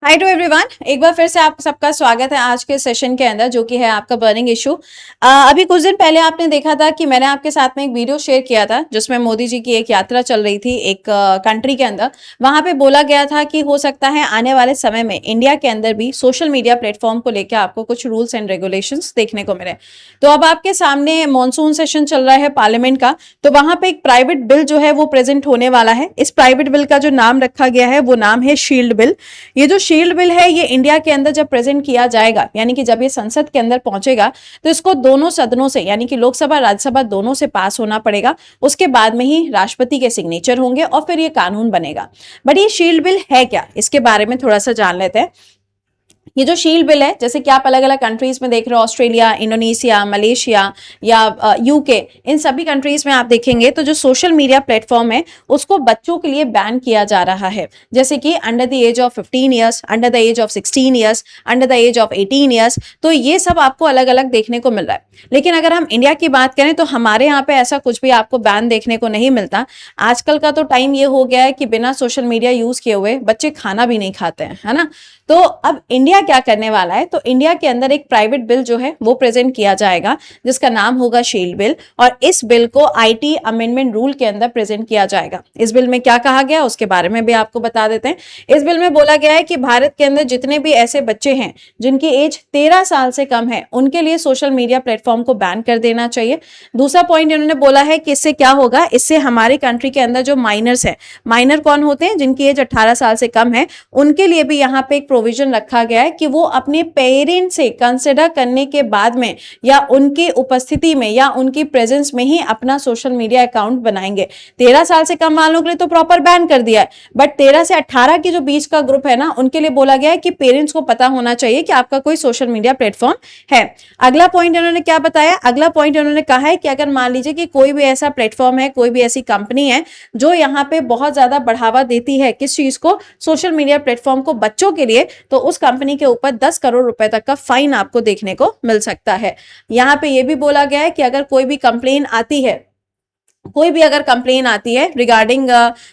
Hi to everyone, एक बार फिर से आप सबका स्वागत है आज के सेशन के अंदर, जो कि है आपका बर्निंग इशू। अभी कुछ दिन पहले आपने देखा था कि मैंने आपके साथ में एक वीडियो शेयर किया था जिसमें मोदी जी की एक यात्रा चल रही थी एक कंट्री के अंदर। वहां पे बोला गया था कि हो सकता है आने वाले समय में इंडिया के अंदर भी सोशल मीडिया प्लेटफॉर्म को लेकर आपको कुछ रूल्स एंड रेगुलेशंस देखने को मिले। तो अब आपके सामने मानसून सेशन चल रहा है पार्लियामेंट का, तो वहां पे एक प्राइवेट बिल जो है वो प्रेजेंट होने वाला है। इस प्राइवेट बिल का जो नाम रखा गया है वो नाम है शील्ड बिल। ये जो शील्ड बिल है ये इंडिया के अंदर जब प्रेजेंट किया जाएगा, यानी कि जब ये संसद के अंदर पहुंचेगा, तो इसको दोनों सदनों से, यानी कि लोकसभा राज्यसभा दोनों से पास होना पड़ेगा। उसके बाद में ही राष्ट्रपति के सिग्नेचर होंगे और फिर ये कानून बनेगा। बट ये शील्ड बिल है क्या, इसके बारे में थोड़ा सा जान लेते हैं। ये जो शील्ड बिल है, जैसे कि आप अलग अलग कंट्रीज में देख रहे हो, ऑस्ट्रेलिया, इंडोनेशिया, मलेशिया या यूके, इन सभी कंट्रीज में आप देखेंगे तो जो सोशल मीडिया प्लेटफॉर्म है उसको बच्चों के लिए बैन किया जा रहा है। जैसे कि under the age of 15 years, under the age of 16 years, under the age of 18 years, तो ये सब आपको अलग अलग देखने को मिल रहा है। लेकिन अगर हम इंडिया की बात करें तो हमारे यहाँ पे ऐसा कुछ भी आपको बैन देखने को नहीं मिलता। आजकल का तो टाइम ये हो गया है कि बिना सोशल मीडिया यूज किए हुए बच्चे खाना भी नहीं खाते हैं, है ना। तो अब इंडिया क्या करने वाला है, तो इंडिया के अंदर एक प्राइवेट बिल जो है वो प्रेजेंट किया जाएगा जिसका नाम होगा शील्ड बिल, और इस बिल को आईटी अमेंडमेंट रूल के अंदर प्रेजेंट किया जाएगा। इस बिल में क्या कहा गया उसके बारे में भी आपको बता देते हैं। इस बिल में बोला गया है कि भारत के अंदर जितने भी ऐसे बच्चे हैं जिनकी एज 13 साल से कम है उनके लिए सोशल मीडिया प्लेटफॉर्म को बैन कर देना चाहिए। दूसरा पॉइंट इन्होंने बोला है कि इससे क्या होगा, इससे हमारे कंट्री के अंदर जो माइनर्स है, माइनर कौन होते हैं, जिनकी एज 18 साल से कम है, उनके लिए भी यहाँ पे एक प्रोविजन रखा गया है कि वो अपने पेरेंट्स से कंसिडर करने के बाद में या उनकी उपस्थिति में या उनकी प्रेजेंस में ही अपना सोशल मीडिया अकाउंट बनाएंगे। 13 साल से कम वालों के लिए तो प्रॉपर बैन कर दिया है, बट 13 से 18 के जो बीच का ग्रुप है ना, उनके लिए बोला गया है कि पेरेंट्स को पता होना चाहिए कि आपका कोई सोशल मीडिया प्लेटफॉर्म है। अगला पॉइंट इन्होंने क्या बताया, अगला पॉइंट इन्होंने कहा है कि अगर मान लीजिए कि कोई भी ऐसा प्लेटफॉर्म है, कोई भी ऐसी कंपनी है जो यहाँ पे बहुत ज्यादा बढ़ावा देती है किस चीज को, सोशल मीडिया प्लेटफॉर्म को बच्चों के लिए, तो उस कंपनी के ऊपर 10 करोड़ रुपए तक का फाइन आपको देखने को मिल सकता है। यहाँ पे ये भी बोला गया है कि अगर कोई भी कंप्लेन आती है, कोई भी अगर कंप्लेन आती है रिगार्डिंग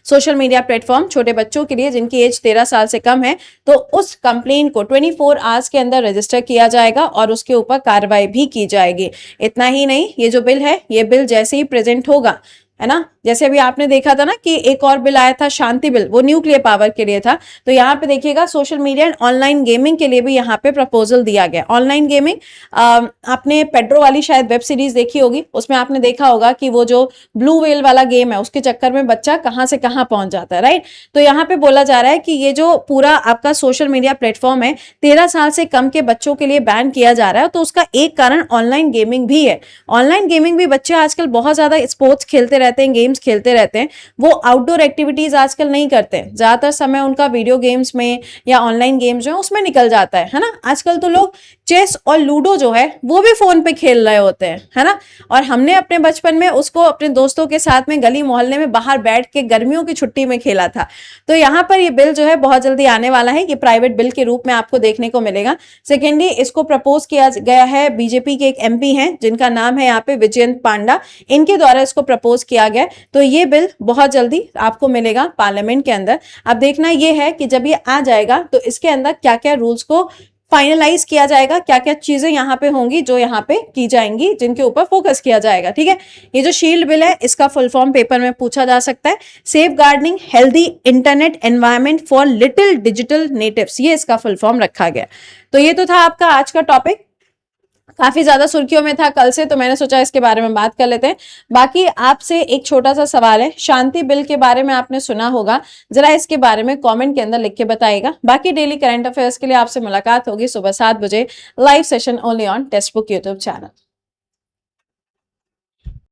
सोशल मीडिया प्लेटफॉर्म छोटे बच्चों के लिए जिनकी एज 13 साल से कम है, तो उस कंप्लेन को 24 आवर्स के अंदर रजिस्टर किया जाएगा और उसके ऊपर कार्रवाई भी की जाएगी। इतना ही नहीं, ये जो बिल है, ये बिल जैसे ही प्रेजेंट होगा, है ना, जैसे अभी आपने देखा था ना कि एक और बिल आया था शांति बिल, वो न्यूक्लियर पावर के लिए था। तो यहाँ पे देखिएगा social media and online gaming के लिए भी यहाँ पे प्रपोजल दिया गया। ऑनलाइन गेमिंग, आपने पेड्रो वाली शायद वेब सीरीज देखी होगी, उसमें आपने देखा होगा कि वो जो ब्लू व्हेल वाला गेम है उसके चक्कर में बच्चा कहाँ से कहाँ पहुंच जाता है, राइट। तो यहाँ पे बोला जा रहा है कि ये जो पूरा आपका सोशल मीडिया प्लेटफॉर्म है 13 साल से कम के बच्चों के लिए बैन किया जा रहा है, तो उसका एक कारण ऑनलाइन गेमिंग भी है। ऑनलाइन गेमिंग भी बच्चे आजकल बहुत ज्यादा स्पोर्ट्स खेलते रहते हैं, गेम्स खेलते रहते हैं, वो आउटडोर एक्टिविटीज आजकल नहीं करते हैं। ज्यादातर समय उनका वीडियो गेम्स में या ऑनलाइन गेम्स जो है उसमें निकल जाता है ना। आजकल तो लोग चेस और लूडो जो है वो भी फोन पे खेल रहे होते हैं, है ना। और हमने अपने बचपन में उसको अपने दोस्तों के साथ में गली मोहल्ले में बाहर बैठ के गर्मियों की छुट्टी में खेला था। तो यहाँ पर ये बिल जो है बहुत जल्दी आने वाला है, ये प्राइवेट बिल के रूप में आपको देखने को मिलेगा। सेकेंडली, इसको प्रपोज किया गया है, बीजेपी के एक एमपी हैं जिनका नाम है यहाँ पे विजयंत पांडा, इनके द्वारा इसको प्रपोज किया गया। तो ये बिल बहुत जल्दी आपको मिलेगा पार्लियामेंट के अंदर। अब देखना ये है कि जब ये आ जाएगा तो इसके अंदर क्या क्या रूल्स को फाइनलाइज किया जाएगा, क्या क्या चीजें यहाँ पे होंगी जो यहाँ पे की जाएंगी, जिनके ऊपर फोकस किया जाएगा, ठीक है। ये जो शील्ड बिल है इसका फुल फॉर्म पेपर में पूछा जा सकता है, safeguarding healthy internet environment for little digital natives, ये इसका फुल फॉर्म रखा गया। तो ये तो था आपका आज का टॉपिक, काफी ज्यादा सुर्खियों में था कल से, तो मैंने सोचा इसके बारे में बात कर लेते हैं। बाकी आपसे एक छोटा सा सवाल है, शांति बिल के बारे में आपने सुना होगा, जरा इसके बारे में कमेंट के अंदर लिख के बताइएगा। बाकी डेली करंट अफेयर्स के लिए आपसे मुलाकात होगी सुबह 7 बजे, live session only on text book YouTube channel.